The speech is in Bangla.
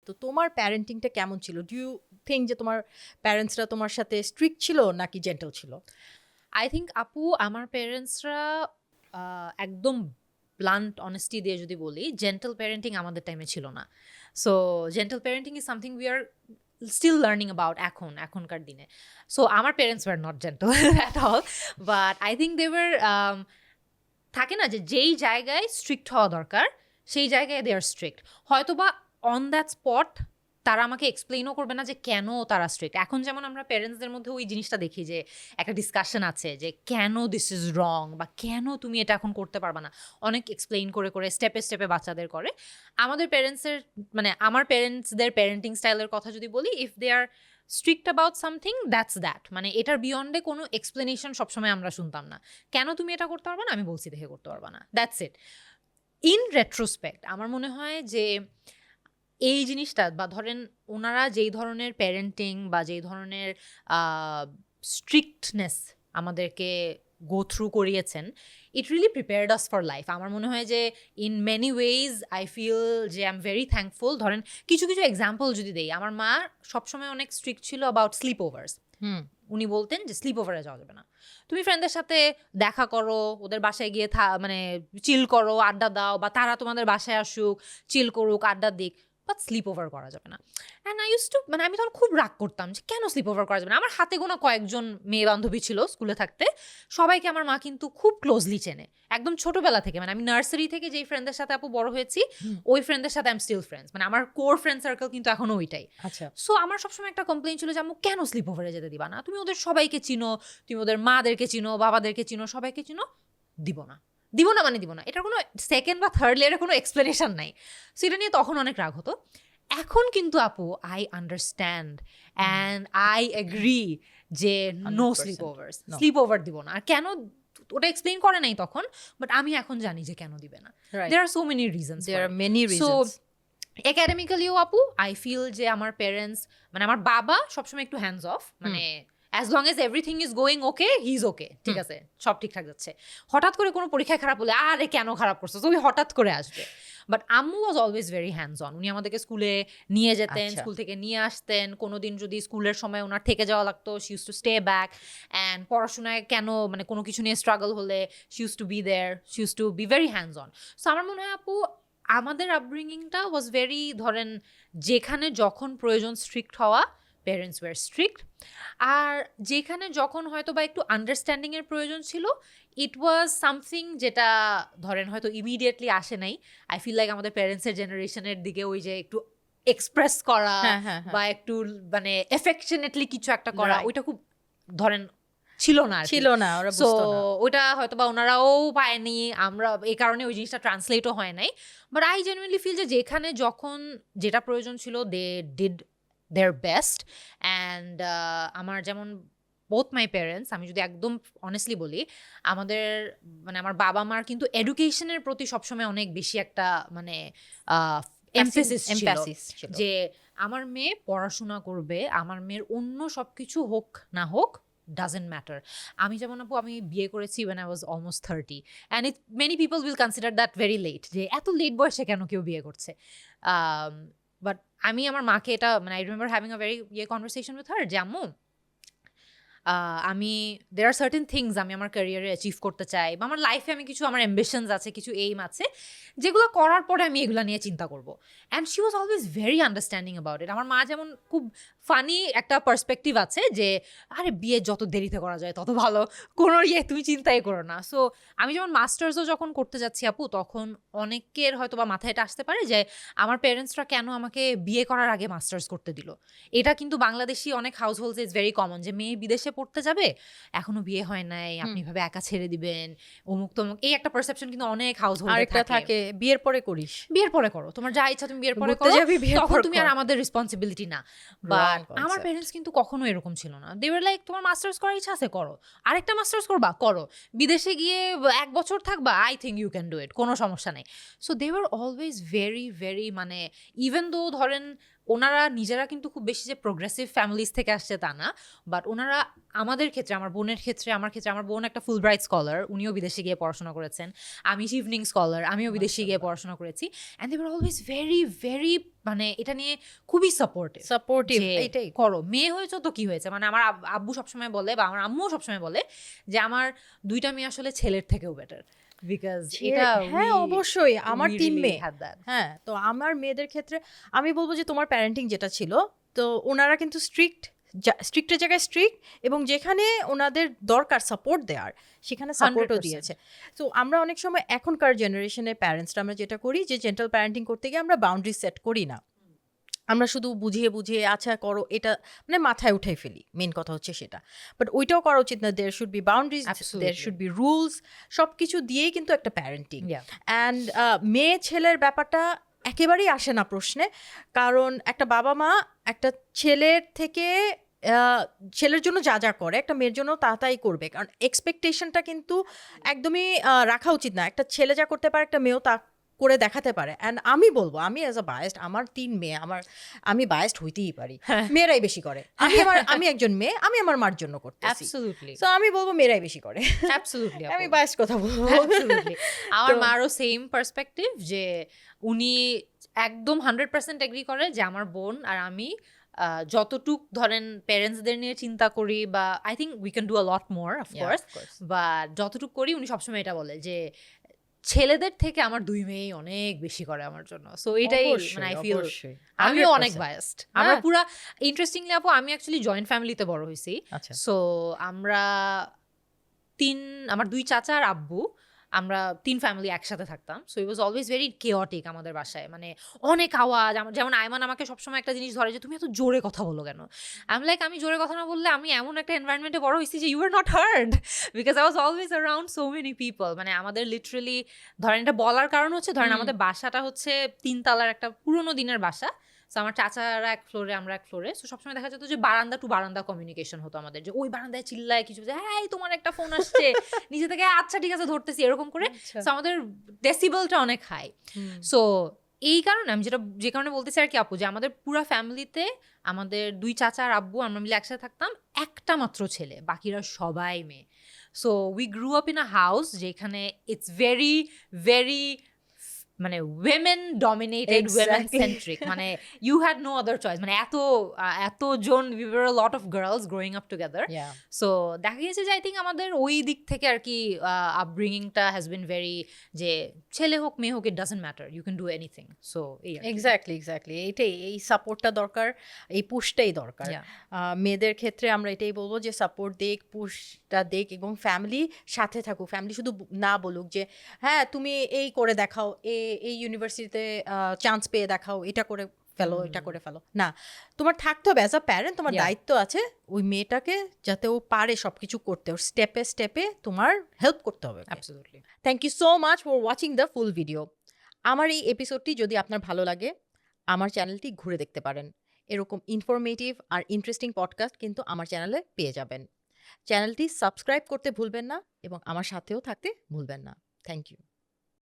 তো তোমার প্যারেন্টিংটা কেমন ছিল? ডু ইউ থিংক যে তোমার প্যারেন্টসরা তোমার সাথে স্ট্রিক্ট ছিল নাকি জেন্টল ছিল? আই থিঙ্ক আপু আমার প্যারেন্টসরা একদম ব্লান্ট অনেস্টি দিয়ে যদি বলি, জেন্টাল প্যারেন্টিং আমাদের টাইমে ছিল না। So gentle parenting is something we are still learning about এখনকার দিনে। সো আমার parents were not gentle at all, but I think they were, থাকে না যে যেই জায়গায় স্ট্রিক্ট হওয়া দরকার সেই জায়গায় দে আর স্ট্রিক্ট। হয়তো বা অন দ্যাট স্পট তারা আমাকে এক্সপ্লেইনও করবে না যে কেন তারা স্ট্রিক্ট। এখন যেমন আমরা প্যারেন্টসদের মধ্যে ওই জিনিসটা দেখি যে একটা ডিসকাশন আছে যে কেন দিস ইজ রং, বা কেন তুমি এটা এখন করতে পারবা না, অনেক এক্সপ্লেইন করে করে স্টেপে স্টেপে বাচ্চাদের করে। আমাদের প্যারেন্টসের মানে আমার প্যারেন্টসদের প্যারেন্টিং স্টাইলের কথা যদি বলি, if they are strict about something that's that, মানে এটার বিয়ন্ডে কোনো এক্সপ্লেনেশন সবসময় আমরা শুনতাম না। কেন তুমি এটা করতে পারবা না, আমি বলছি দেখে করতে পারবা না, দ্যাটস ইট। ইন রেট্রোস্পেক্ট আমার মনে হয় যে এই জিনিসটা, বা ধরেন ওনারা যেই ধরনের প্যারেন্টিং বা যেই ধরনের স্ট্রিক্টনেস আমাদেরকে গো থ্রু করিয়েছেন, it really prepared us for life. আমার মনে হয় যে in many ways I feel যে আই এম ভেরি থ্যাঙ্কফুল। ধরেন কিছু কিছু এক্সাম্পল যদি দেই, আমার মা সবসময় অনেক স্ট্রিক্ট ছিল অ্যাবাউট স্লিপ ওভার্স। উনি বলতেন যে স্লিপ ওভারে যাওয়া যাবে না, তুমি ফ্রেন্ডদের সাথে দেখা করো, ওদের বাসায় গিয়ে মানে চিল করো, আড্ডা দাও, বা তারা তোমাদের বাসায় আসুক, চিল করুক, আড্ডা দিক, বাট স্লিপ ওভার করা যাবে না। অ্যান্ড আই ইউজ টু, মানে আমি তখন খুব রাগ করতাম যে কেন স্লিপ ওভার করা যাবে না। আমার হাতে গোনা কয়েকজন মেয়ে বান্ধবী ছিল স্কুলে থাকতে, সবাইকে আমার মা কিন্তু খুব ক্লোজলি চেনে একদম ছোটবেলা থেকে। মানে আমি নার্সারি থেকে যেই ফ্রেন্ডদের সাথে আপু বড় হয়েছি, ওই ফ্রেন্ডদের সাথে আই এম স্টিল ফ্রেন্ডস, মানে আমার কোর ফ্রেন্ড সার্কেল কিন্তু এখনো ওইটাই। আচ্ছা। সো আমার সবসময় একটা কমপ্লেইন ছিল যে আম্মু কেন স্লিপ ওভারে যেতে দিবা না, তুমি ওদের সবাইকে চিনো, তুমি ওদের মাদেরকে চিনো, বাবাদেরকে চিনো, সবাইকে চিনো, দিব না দিব না মানে দিব না। এটার কোনো সেকেন্ড বা থার্ড লেয়ারের কোনো এক্সপ্লেনেশন নাই। সো এটা নিয়ে তখন অনেক রাগ হতো। এখন কিন্তু আপু I understand and I agree যে নো স্লিপ ওভার্স, স্লিপ ওভার দিব না। আর কেন ওটা এক্সপ্লেইন করে নাই তখন, বাট আমি এখন জানি যে কেন দিবে না। There are so many reasons, there are many so reasons. একাডেমিক্যালিও আপু আই ফিল যে আমার প্যারেন্টস, মানে আমার বাবা সবসময় একটু হ্যান্ডস অফ, মানে as long age everything is going okay, he is okay, ঠিক আছে, সব ঠিকঠাক যাচ্ছে। হঠাৎ করে কোনো পরীক্ষায় খারাপ হলে আরে কেন খারাপ করছো, তুমি হঠাৎ করে আসবে। বাট আম্মু was always very hands on. উনি আমাদেরকে স্কুলে নিয়ে যেতেন, স্কুল থেকে নিয়ে আসতেন। কোনোদিন যদি স্কুলের সময় ওনার থেকে যাওয়া লাগতো, she use to stay back. And পড়াশোনায় কেন মানে কোনো কিছু নিয়ে স্ট্রাগল হলে she use to be there, she use to be very hands on. So আমার মনে হয় আপু আমাদের আপব্রিঙ্গিংটা ওয়াজ ভেরি, ধরেন যেখানে যখন প্রয়োজন স্ট্রিক্ট হওয়া, প্যারেন্টস ওয়ার স্ট্রিক্ট। আর যেখানে যখন হয়তো বা একটু আন্ডারস্ট্যান্ডিংয়ের প্রয়োজন ছিল, ইট ওয়াজ সামথিং যেটা ধরেন হয়তো ইমিডিয়েটলি আসে নাই। আই ফিল লাইক আমাদের প্যারেন্টসের জেনারেশনের দিকে ওই যে একটু এক্সপ্রেস করা বা একটু মানে এফেকশনেটলি কিছু একটা করা, ওইটা খুব ধরেন ছিল না, ওরা সো বুঝতো না। ওটা হয়তো বা ওনারাও পায়নি, আমরা এই কারণে ওই জিনিসটা ট্রান্সলেটও হয় নাই। বাট আই জেনুইনলি ফিল যে যেখানে যখন যেটা প্রয়োজন ছিল, they did their best. And আমার যেমন বোথ মাই প্যারেন্টস, আমি যদি একদম অনেস্টলি বলি, আমাদের মানে আমার বাবা মার কিন্তু এডুকেশনের প্রতি সবসময় অনেক বেশি একটা মানে এমফেসিস ছিল যে আমার মেয়ে পড়াশোনা করবে, আমার মেয়ের অন্য সব কিছু হোক না হোক ডাজেন্ট ম্যাটার। আমি যেমন আপু আমি বিয়ে করেছি when I was almost 30, and it many people will consider that very late, যে এত লেট বয়সে কেন কেউ বিয়ে করছে। বাট আমি আমার মাকে এটা, মানে I remember having a very conversation with her যে আম্মু আমি দেয়ার আর সার্টেন থিংস আমি আমার ক্যারিয়ারে অ্যাচিভ করতে চাই, বা আমার লাইফে আমি কিছু আমার অ্যাম্বিশনস আছে, কিছু এইম আছে, যেগুলো করার পরে আমি এগুলো নিয়ে চিন্তা করবো। And she was always very understanding about it. আমার মা যেমন খুব ফানি একটা পার্সপেক্টিভ আছে যে আরে বিয়ে যত দেরিতে করা যায় তত ভালো, কোনো তুমি চিন্তাই করো না। সো আমি যেমন মাস্টার্সও যখন করতে যাচ্ছি আপু, তখন অনেকের হয়তো বা মাথায় এটা আসতে পারে যে আমার প্যারেন্টসরা কেন আমাকে বিয়ে করার আগে মাস্টার্স করতে দিল। এটা কিন্তু বাংলাদেশি অনেক house holds is very common, যে মেয়ে বিদেশে পড়তে যাবে, এখনো বিয়ে হয় নাই, আপনি ভাবে একা ছেড়ে দিবেন, অমুক তমুক, এই একটা পারসেপশন কিন্তু অনেক হাউস হোল্ডে থাকে। বিয়ের পরে করিস, বিয়ের পরে করো, তোমার যা ইচ্ছা তুমি বিয়ের পরে করো, তখন তুমি আর আমাদের রেসপন্সিবিলিটি না। বাট আমার প্যারেন্টস কিন্তু কখনো এরকম ছিল না। দে ওয়ার লাইক তোমার মাস্টার্স করার ইচ্ছা আছে করো, আরেকটা মাস্টার্স করবা করো, বিদেশে গিয়ে 1 বছর থাকবা, I think you can do it, কোনো সমস্যা নেই। So they were always very very, মানে ইভেন দো ধরেন ওনারা নিজেরা কিন্তু খুব বেশি যে প্রোগ্রেসিভ ফ্যামিলিজ থেকে আসছে তা না, বাট ওনারা আমাদের ক্ষেত্রে, আমার বোনের ক্ষেত্রে, আমার বোন একটা ফুল ব্রাইট স্কলার, উনিও বিদেশে গিয়ে পড়াশোনা করেছেন। আমি ইভিনিং স্কলার, আমিও বিদেশে গিয়ে পড়াশোনা করেছি। And they were always very very, মানে এটা নিয়ে খুবই সাপোর্টিভ, যে এটাই। করো, মেয়ে হয়েছে তো কি হয়েছে, মানে আমার আব্বু সবসময় বলে বা আমার আম্মুও সবসময় বলে যে আমার 2টা মেয়ে আসলে ছেলের থেকেও বেটার, বিকজ এটা হ্যাঁ অবশ্যই, আমার 3 মেয়ে। had that. হ্যাঁ, তো আমার মেয়েদের ক্ষেত্রে আমি বলবো যে তোমার প্যারেন্টিং যেটা ছিল, তো ওনারা কিন্তু স্ট্রিক্টের জায়গায় স্ট্রিক্ট, এবং যেখানে ওনাদের দরকার সাপোর্ট দেওয়ার সেখানে সাপোর্টও 100%। দিয়েছে। তো আমরা অনেক সময় এখনকার জেনারেশনের প্যারেন্টসরা আমরা যেটা করি যে জেন্টাল প্যারেন্টিং করতে গিয়ে আমরা বাউন্ডারি সেট করি না, আমরা শুধু বুঝিয়ে বুঝিয়ে আচ্ছা করো, এটা মানে মাথায় উঠাই ফেলি, মেন কথা হচ্ছে সেটা। বাট ওইটাও করা উচিত না, there should be boundaries, there should be rules, সব কিছু দিয়েই কিন্তু একটা প্যারেন্টিং। Yeah. অ্যান্ড মেয়ে ছেলের ব্যাপারটা একেবারেই আসে না প্রশ্নে, কারণ একটা বাবা মা একটা ছেলের থেকে ছেলের জন্য যা যা করে একটা মেয়ের জন্য তা তাই করবে, কারণ এক্সপেকটেশনটা কিন্তু একদমই রাখা উচিত না। একটা ছেলে যা করতে পারে একটা মেয়েও তা করে দেখাতে পারে। অ্যান্ড আমি বলবো, আমি অ্যাজ আ বায়াসড, আমার 3 মেয়ে, আমি বায়াসড হইতেই পারি, মেয়েরাই বেশি করে। আমি একজন মেয়ে, আমি আমার মার জন্য করতেছি, Absolutely. সো আমি বলবো মেয়েরাই বেশি করে। Absolutely, আমি আপু। বায়াসড কথা বলবো। Absolutely. আমার তো- মারও সেম পার্সপেক্টিভ, যে উনি একদম 100% এগ্রি করে যে আমার বোন আর আমি যতটুক ধরেন প্যারেন্টসদের নিয়ে চিন্তা করি, বা I think we can do a lot more of course, বা যতটুক করি উনি সবসময় এটা বলে যে ছেলেদের থেকে আমার 2 মেয়েই অনেক বেশি করে আমার জন্য। সো এটাই মানে আই ফিল অবশ্যই। আমিও 100%। অনেক বায়াসড। আমরা হ্যাঁ। পুরা ইন্টারেস্টিংলি আপু, আমি অ্যাকচুয়ালি জয়েন্ট ফ্যামিলিতে বড় হয়েছি। আচ্ছা। সো আমরা আমার 2 চাচা আর আব্বু, আমরা 3 ফ্যামিলি একসাথে থাকতাম। So it was always very chaotic আমাদের বাসায়, মানে অনেক আওয়াজ। যেমন আয়মান আমাকে সবসময় একটা জিনিস ধরে যে তুমি এত জোরে কথা বলো কেন। আমি জোরে কথা না বললে, আমি এমন একটা এনভায়রনমেন্টে বড় হয়েছি যে you are not hard, because I was always around so many people. মানে আমাদের লিটারালি ধরেন এটা বলার কারণ হচ্ছে, ধরেন আমাদের বাসাটা হচ্ছে 3 তলার একটা পুরোনো দিনের বাসা। সো আমার চাচারা এক ফ্লোরে, আমরা এক ফ্লোরে। সো সবসময় দেখা যেত যে বারান্দা টু বারান্দা কমিউনিকেশন হতো আমাদের, যে ওই বারান্দায় চিল্লায় কিছু, যে হ্যাঁ তোমার একটা ফোন আসছে, নিচে থেকে আচ্ছা ঠিক আছে ধরতেছি, এরকম করে। সো আমাদের ডেসিবেলটা অনেক হাই। সো এই কারণে আমি যে কারণে বলতেছি আর কি আপু, যে আমাদের পুরা ফ্যামিলিতে আমাদের 2 চাচা আর আব্বু, আমরা মিলে একসাথে থাকতাম, একটা মাত্র ছেলে, বাকিরা সবাই মেয়ে। So we grew up in a house যেখানে ইটস ভেরি ভেরি মানে women dominated, women centric, মানে you had no other choice, মানে এতজন, we were a lot of girls growing up together. Yeah. So দেখা গেছে যে আই থিঙ্ক আমাদের ওই দিক থেকে আর কি আপব্রিঙ্গিংটা হ্যাজ বিন ভেরি, যে ছেলে হোক মেয়ে হোক, it doesn't matter, you can do anything. So exactly এইটাই, এই সাপোর্টটা দরকার, এই পুশটাই দরকার। Yeah. মেয়েদের ক্ষেত্রে আমরা এটাই বলবো যে সাপোর্ট দেখ, পুশটা দেখ, এবং ফ্যামিলি সাথে থাকুক। ফ্যামিলি শুধু না বলুক যে হ্যাঁ তুমি এই করে দেখাও, এই ইউনিভার্সিটিতে চান্স পেয়ে দেখাও, এটা করে ফেলো, এটা করে ফেলো না। তোমার থাকতে হবে অ্যাজ আ প্যারেন্ট, তোমার Yeah. দায়িত্ব আছে ওই মেয়েটাকে যাতে ও পারে সবকিছু করতে, ওর স্টেপে স্টেপে তোমার হেল্প করতে হবে। Absolutely. Thank you so much for watching the full video. আমার এই এপিসোডটি যদি আপনার ভালো লাগে, আমার চ্যানেলটি ঘুরে দেখতে পারেন। এরকম ইনফরমেটিভ আর ইন্টারেস্টিং পডকাস্ট কিন্তু আমার চ্যানেলে পেয়ে যাবেন। চ্যানেলটি সাবস্ক্রাইব করতে ভুলবেন না, এবং আমার সাথেও থাকতে ভুলবেন না। Thank you.